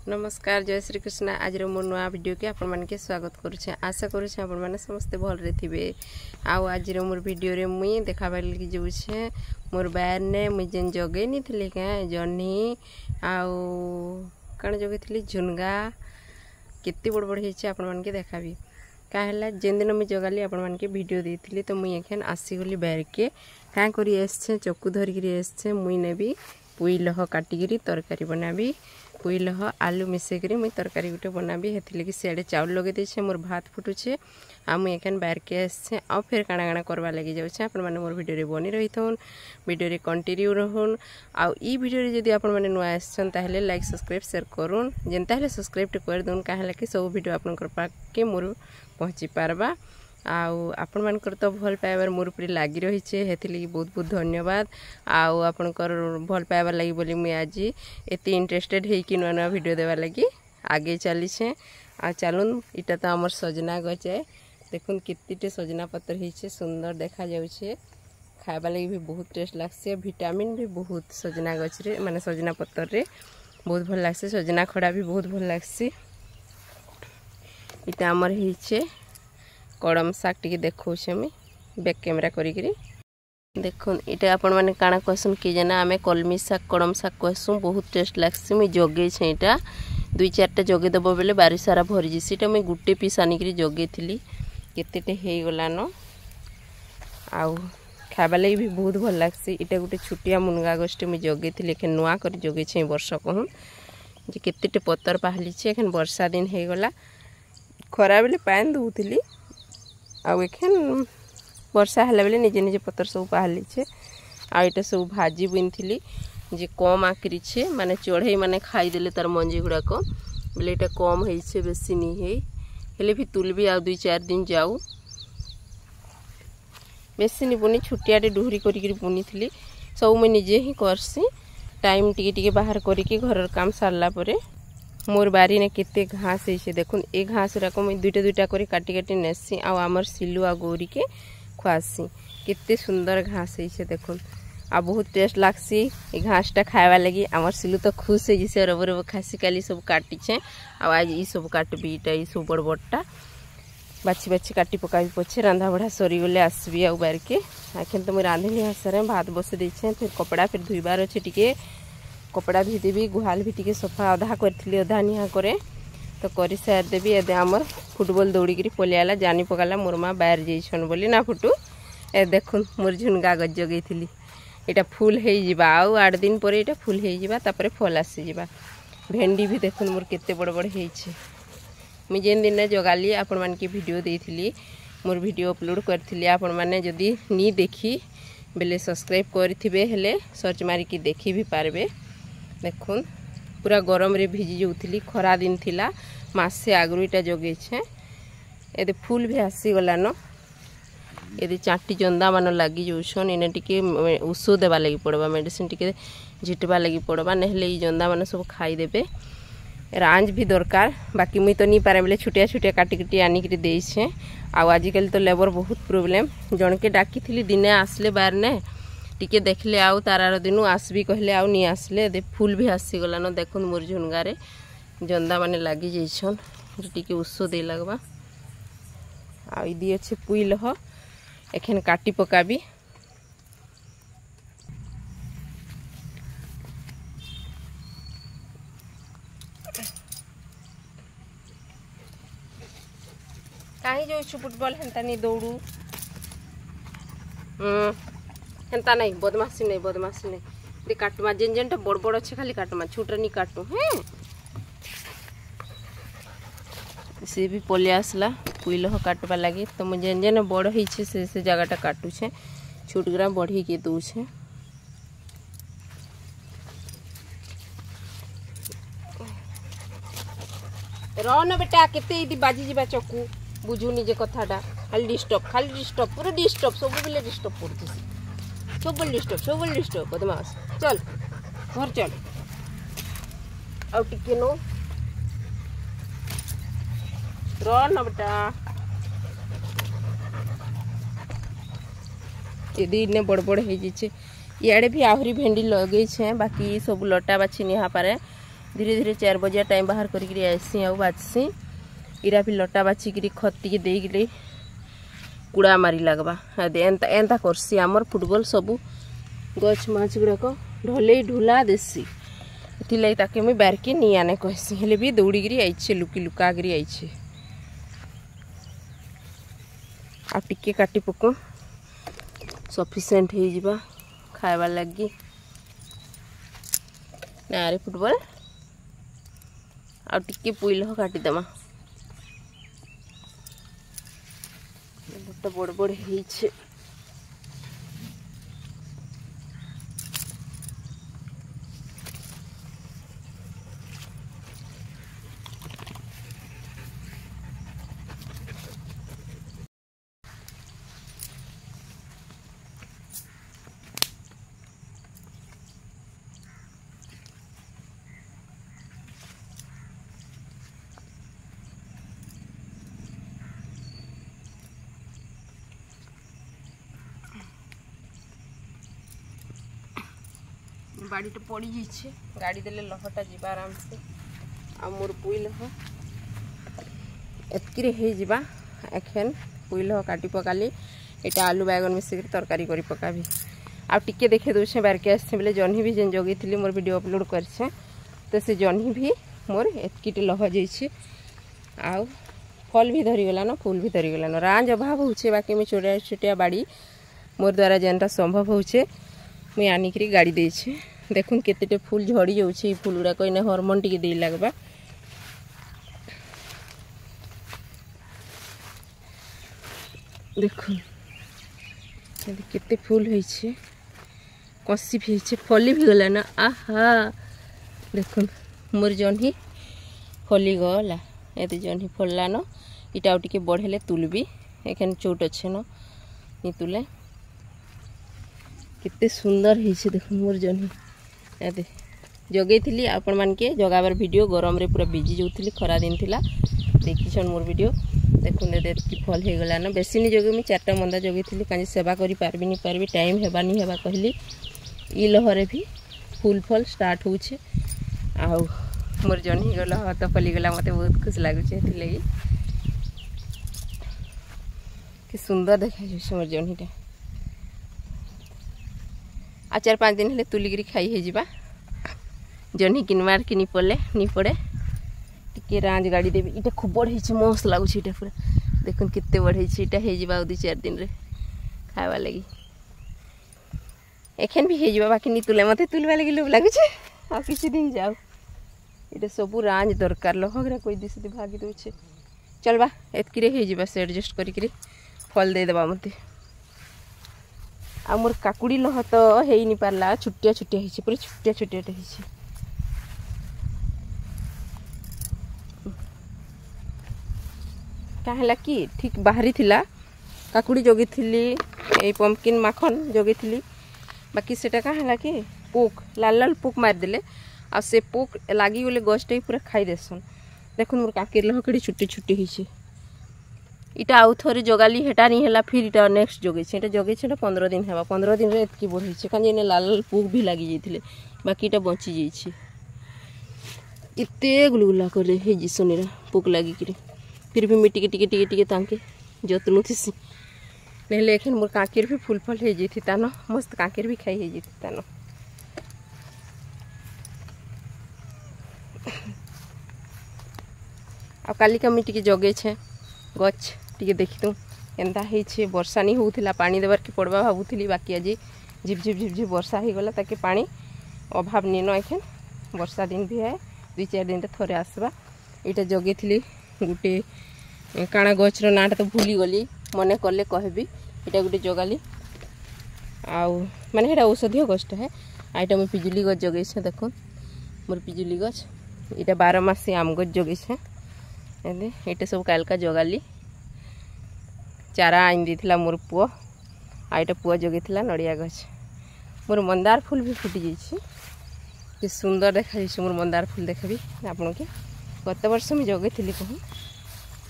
नमस्कार जय श्री कृष्ण। आज मोर नुआ वीडियो के आपण मानके स्वागत करुछे। आशा करुछे आपण माने समस्त भल रे थिबे। आउ आज मोर वीडियो रे मुई देखाबा लगी जोछे मोर बायर ने मुई जेन जगे नी थिले के जन्नी आउ कण जगे थिली झुनगा केते बड़ बड़ हेचे आपण मानके देखाबी। का हला जेन दिन मुई जगाली आपण मानके वीडियो देथिली तो मुई एखन आसी गली बायर के का करी एसछे चक्कू धरि गिरी एसछे मुई नेबी पुई लह काटी गिरी तरकारी बनाबी। पुई लह आलू मिसे करी मुई तरकारी गुटे बनाबी। हेथिले कि सियाडे चाउल लगे देछे मोर भात फुटुछे आ मुई एखन बाहर के आछे आ फिर काना काना करबा लागि जाउछे। आपण माने मोर वीडियो रे बनी रहिथोन वीडियो रे कंटिन्यू रहन। आ ई वीडियो रे जदी आपण माने नुआ आछन ताहले लाइक सब्सक्राइब शेयर करून जेन ताहले सब्सक्राइब टे कर दोन काहला कि सब वीडियो आपन कर पाके मोर पहुंची पारबा। आउ आपण मानकर तो भल पाइबार मोर उपरे लागि रहिछे हेथिले बहुत बहुत धन्यवाद। आउ आपनकर भल पाइबार लागि बोली मुई आज एते इंटरेस्टेड हे कि नवा वीडियो देबा लागि आगे चली छे। आ चलुन इटा तो हमर सजना गछ है देखुन केतेटे सजना पत्तर हिचे सुंदर देखा जाउछे। खाइबा लागि भी बहुत टेस्ट लागसे विटामिन भी बहुत सजना गछ रे माने सजना पत्तर रे बहुत भल लागसे। सजना खड़ा भी बहुत भल लागसे। इटा हमर हिचे कड़म शाक टी देखो बैक कैमेरा करी देखुन इटा आपण माने काना कहसन कि जना आमे कलमी शाक कड़म शाक कहसु बहुत टेस्ट लागसी। मुई जगे छे इटा दुई चारटा जगे दबो बेले बारी सारा भरी जिसी इटा मुई गुटे पीस आनी करी जगे थिली केतेटे हे गला न। आउ खाबा लागि भी बहुत भल लागसी। इटा गुटे छुटिया मुनगा गछटे मुई जगे थिली एखन नुआ करी जगे छे वर्ष कहूं जे केतेटे पत्तर पाहली छे। एखन वर्षा दिन हे गला खरा बेले पानी दउथिली आउ एखन वर्षा हला बेले निजे निजे पत्तर सब पाहली छे। आ इटा सब भाजी बुनथिली जे कम आकरी छे माने चढ़ई माने खाई देले तार मंजी गुडा को बेले इटा कम हेइ छे बेसी नी हेइ हेले भी तुलबी आ 2-4 दिन जाऊ बेसी नी बुनी छुटियाटे डुहरी करी बुनीथिली सब मैं निजे ही करसी टाइम टिके टिके बाहर करी के घर काम सारला परे। मोर बारी ने केते घास है देखुन ए घास राको मैं दुईटा दुईटा करी काटी काटी नेसी आ हमर सिलु आ गोरी के खुआसी केते सुंदर घास है देखुन आ बहुत टेस्ट लागसी। ए घासटा खाइबा लगी हमर सिलु तो खुश है जिसे रबर रबर खासी काली सब काटी छे आ आज ई सब काटबी इटा ई सब बड़ बड़टा बाछी बाछी काटी पकाबी पछे रंधा बढा सरी गले आसबी आ बार के आखिन तो मैं रांधली हासरे भात बसे दै छे फिर कपड़ा फिर धुइबार अछि टिके कपड़ा भी देवी गुहाल भी टिके सफा अधा करथिली अधा निहा करे तो करी सार देवी एदे हमर फुटबॉल दौड़ी करी पलियाला जानी पकाला मोर मां बाहर जइछन बोली ना फुटू ए देखुन मोर झुनगा गज जगैथिली एटा फूल हे जिबा आउ 8 दिन परे एटा फूल हे जिबा तापरे फल आसी जिबा। भेंडी भी देखुन मोर केते बड़ बड़ हे छे। मि जेन दिन ने जगाली आपण मान के वीडियो देथिली मोर वीडियो अपलोड करथिली आपण माने जदी नी देखी बेले सब्सक्राइब करथिबे हेले सर्च मारी की देखि भी पारबे। देखुन पूरा गरम रे भिजी जाउथिली खरा दिन थिला मासे आगरु इटा जगे छे एदे फूल भी आसी गला न एदे चाटी जंदा मान लागी जोछन इने टिके उषो देबा लागि पड़बा मेडिसिन टिके झिटबा लागि पड़बा नहले ई जंदा मान सब खाई देबे। रांज भी दरकार बाकी मुई तो नी पारे बेले छुटिया छुटिया काटी काटी आनी करी देई छे। आ आजिकल तो लेबर बहुत प्रॉब्लम जण के डाकी थिली दिने आसले बार ने टिके देखले आउ तारार दिनु आसबी कहले आउ नी आसले दे फूल भी आसी गला न। देखुन मोर झुनगारे जंदा माने लागी जइछन टिके उषो दे लगबा आ ई दी अछि पुई लह एखन काटी पकाबी। काहे जो फुटबॉल हेंता नी दौड़ू हेंता नहीं बदमाशी नहीं दे काटमा जेन जेनटा बड़ बड़ अच्छे खाली काटमा छोटा नहीं काटू हैं से भी पले आसला पुई लह काटबा लगी तो मुझे जेन जेन बड़ ही से जगहटा काटू छे छोट ग्राम बढ़ी के दू छे। रह न बेटा केते इदी बाजी जिबा चक्कू बुझुनी जे कथाटा खाली डिस्टर्ब पूरा डिस्टर्ब सब बेले डिस्टर्ब करथि सब डिस्टर्ब बदमाश चल घर चल आ टिके नो रह न बेटा यदि ने बड़ बड़ हे जे छे याडे भी आहरी भेंडी लगे छे बाकी सब लटा बाछी निहा पारे धीरे धीरे 4 बजे टाइम बाहर करी आसी आउ बाजसी इरा भी लटा बाचिकी खत टी देकि कूड़ा मारी लगवा एंता एंता करसी आमर फुटबॉल सबू गछ माछ गुड़ाक ढले ढुला देसी लगी ताके मुई बारके नहीं आने कहसी हेले भी दौड़ी आईछे लुकी लुका करी आईछे आ टिके काटी पको सफिशिएंट हो जिबा खाइबा लगी ना रे फुटबॉल आ टिके पुइल काटी देमा तो बड़ बड़ होइछे बाड़ी तो पड़ी जाइए गाड़ी देले लहटा जीवा आराम से आ मोर पुई लह एतकी हो जिबा एखन पुई लह काटी पकाली एटा आलू बैगन मिसिक तरकारी करी पकाबी आ टिके देखे दूचे बारके आसे बोले जह्नी भी जेन जगै थी मोर वीडियो अपलोड करछे तो से जह्नी भी मोर एतकी लह जाइए आ फल भी धरीगला न फूल भी धरीगला न रांज अभाव होचे बाकी मैं छोटिया छोटिया बाड़ी मोर द्वारा जेनटा संभव होचे मुई आनिकी गाड़ी देछे देखुन केते फूल झड़ी जाऊे फूल गुड़ाक इन हरमोन टी दे लगवा देखुन केते फूल होइछे कसी भी होइछे फली भी गला ना आहा देखुन मोर जह्नी फली गला एते जह्नी फलला न इटा आउ टिके बढ़ेले तुलबी एखन चोट अच्छे न नी तुले कितने सुंदर है देखो मोर जह्नी ए जगै थी आपण मानके जगाबार वीडियो गरम रे पूरा बिजी जाऊली खरा दिन थिला देखिछन मोर वीडियो देखुन कि फल हो गला न बेसी नहीं जगे मुझे 4टा मंदा जगै थी कहीं सेवा करी पारबी नहीं पारबी टाइम हेबा नहीं हेबा कहली ई लहरे भी फूल फल स्टार्ट होछे आउ मोर जह्नी गला हाथ फली गला मते बहुत खुश लागुचे लगी कि सुंदर देखा जाए मोर जह्नीटा आ 4-5 दिन हेले तुलिकी खाई हो जिबा जह्नी किनवार कि नहीं पड़े नहीं पड़े टिके रांज गाड़ी देवी इटा खूब बढ़े मस्त लगुच पूरा देखुन कितने बढ़े इटा हो 2-4 दिन रे खावा लगी एखन भी हो बाकी नहीं तुले मत तुलवा लगी लोभ लगुच आ किसी दिन जाओ इटा सबू रांज दरकार लहगरा कोई दिस भागी दौचे चलबा एतकी हो से एडजस्ट करी फल दे देबा मते आ मोर काकुड़ी लह तो है नहीं पारला छुटिया छुटिया होइछे पूरा छुटिया छुटिया होइछे काहेला कि ठीक बाहरी थिला काकुड़ी जगी थी ए पम्पकिन माखन जगी थी बाकी सेटा काहेला कि पोक लाल लाल पोक मार देले आ से पोक लागी गले गछटा पूरा खाई देसन देखुन मोर काकीर लह कड़ी छुट्टी छुट्टी होइछे इटा आउ थोड़ी जगाली हेटा नहीं है फिर इटा नेक्स्ट जगे जगे 15 दिन है 15 दिन एतकी बढ़े कहीं लाल लाल पुक भी लगी जाते बाकी इटा बची जाइए एत गुलगुला कर सोनीरा पुक लगिक फिर भी मिट्टी टिके टिके टिके तांके जत्नु थी नहले एखन मोर काकीर भी फूल फल हो जाती तान मस्त काकीर भी खाई हो जाती तान आ काली का मिट्टी जगे छे गछ टिके देखी तू एंता है वर्षा नहीं होता पानी देवार के पड़वा भावुली बाकी आज झिप झिप झिप झिप वर्षा हो गला ताकि पानी अभाव नहीं न एखन वर्षा दिन भी है 2-4 दिन थोड़े आसवा इटा जगे थी गोटे काଣା गछर नाटा तो भूली गली मने कले कहबी इटा गोटे जगाली आउ माने हेटा औषधीय गछटा है आइटा मैं पिजुली गछ जगे देखो मोर पिजुली गछ इटा 12 मासी आम गछ जगे ये सब कालका जगाली चारा आइन देथिला मोर पुआ आइटा पुआ जगे थिला नड़िया गछ मोर मंदार फूल भी फुटी जाइए कि सुंदर देखा जाइए मोर मंदार फूल देखाबी आपन के गत वर्ष में जगे थी कहूँ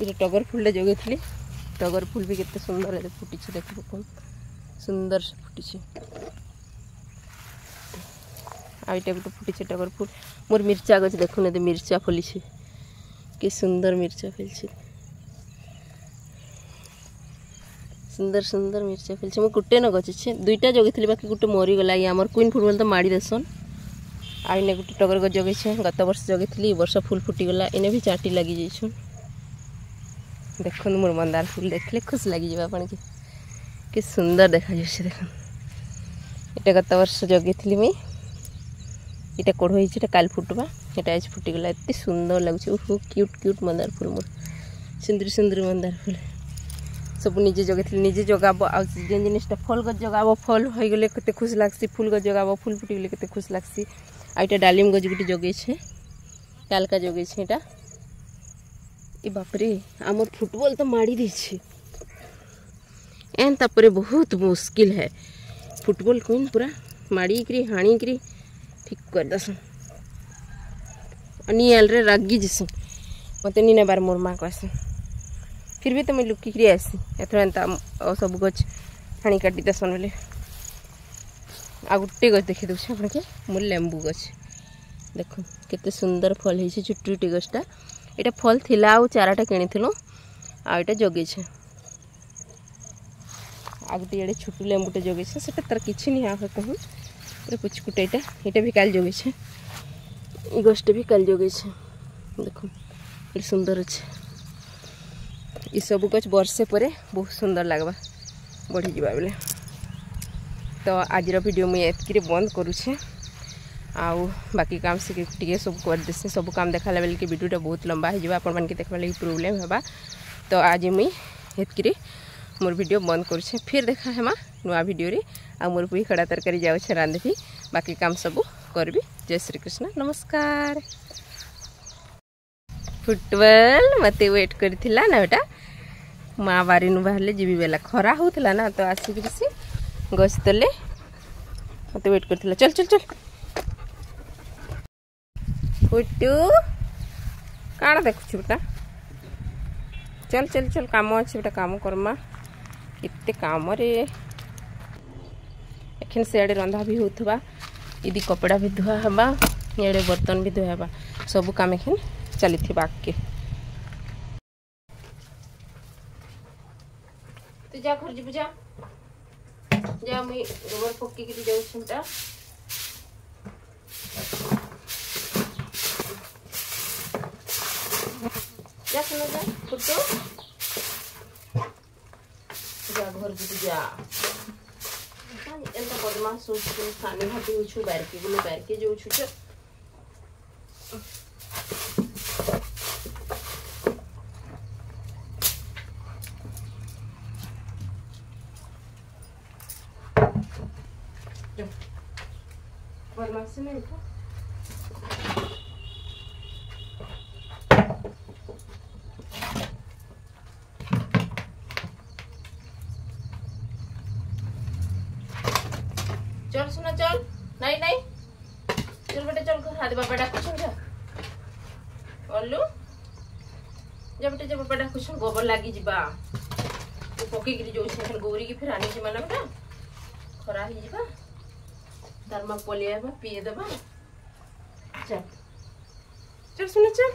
ये टगर फूल जगे थी टगर फूल भी कितने सुंदर फुटी देख कौन सुंदर से फुटी आईटा गोटे फुटी टगर फुल मोर मिर्चा गछ देखुन ए मिर्चा फली कि सुंदर मिर्चा फैल सुंदर सुंदर मिर्चा फैल मो गोटे न गछ छे दुईटा जगैली बाकी गोटे मरी गला ये आमर क्वीन फुटबॉल तो माड़ी देसन आईने गोटे टगर गछ जगै छे गत वर्ष जगैली वर्ष फुल फुटी गला इने भी चाटी लगी जाइछन देखुन मोर मंदार फूल देखले खुश लगी जाबा अपन कि सुंदर देखा जाछे देखुन एटा गत वर्ष जगैली मैं इटा कोढ़ होइछे काल फुटबा एटा आज फुटी गला एते सुंदर लागुछे ओह क्यूट क्यूट मंदार फूल मोर सुंदर सुंदर मंदार फूल सब निजे जगैली निजे जगाबो आ जेन जिनिसटा फल गज जगाबो फल होई गेले कते खुश लागसी फूल गज जगाबो फूल फुटी गेले कते खुश लागसी आ इटा डालिम गज गुटी जगै छे कालका जगै छे एटा ए बाप रे हमर फुटबॉल तो माड़ी दी छे एन तापरे बहुत मुश्किल है फुटबॉल कोइन पूरा माड़ी करी हाणी करी ठीक कर दसन अनियल रे रागी जिसु मते नी बार मोर मां कहसन फिर भी तो मैं लुकी करी आसी एथर एंता सब गछ हाणी काटी दसन बोले आ गुटे गछ देखि दउछ अपन के मोर लेंबू गछ देखो केते सुंदर फल है छे छुट्टी छुट्टी गछटा एटा फल थिला आ चाराटा किनिथिलो आ एटा जगै छे आगते एडे छोटू लेंबूटे जगै छे सेटा तर किछि नि आ कहूँ पूरा पुचकुटा एटा भी काल जगै छे ई गछटे भी काल जगै छे देखो ए सुंदर अच्छे ई सब गछ वर्षे परे बहुत सुंदर लागबा बढ़ी जीवा बेले तो आज वीडियो मुझे एतकी बंद करुछे आउ बाकी काम से टे सब कर देसे सब काम देखा बेल कि वीडियोटा बहुत लंबा हो आपण मन के देखा लगी प्रोब्लेम होगा तो आज मुई एतकी मोर वीडियो बंद करुछे फिर देखा हेमा नुआ वीडियो रे आ मोर पुई खड़ा तरकारी जाउछे रांधबी बाकी काम सब करबी जय श्री कृष्ण नमस्कार फुटबॉल मते वेट करथिला ना बेटा माँ बारी नु बाहरले जीवी बेला खरा होतला ना तो आसी किसी गछ तले मते वेट करथिला चल चल चल फुटू काण देखुछु बेटा चल चल चल काम अच्छे बेटा काम करमा इतने काम रे एखन सेआडे रंधा भी होथबा इदी कपड़ा भी धुआ हबा एडे बर्तन भी धुआ हबा सब काम एखन चली थी बाकी तो जा घर जी जा मैं गोबर पक्की के जाऊ छुटा जा सुनो जा फुटो जा घर जी जा एंता बदमाश हो छु खाने भाती हो छु बैर के जो छु बदमाश नहीं था चल सुना चल नहीं नहीं चल बेटे चल घर हाथ बाबा डाकु जा ओल्लू जब बेटे जब बाबा डाकु गोबर लागी जिबा तो पकी गिरी जो छन गोरी की फिर आनी जिमा ना बेटा खरा ही जिबा तार मा पोलिया बा पिए देबा चल चल सुना चल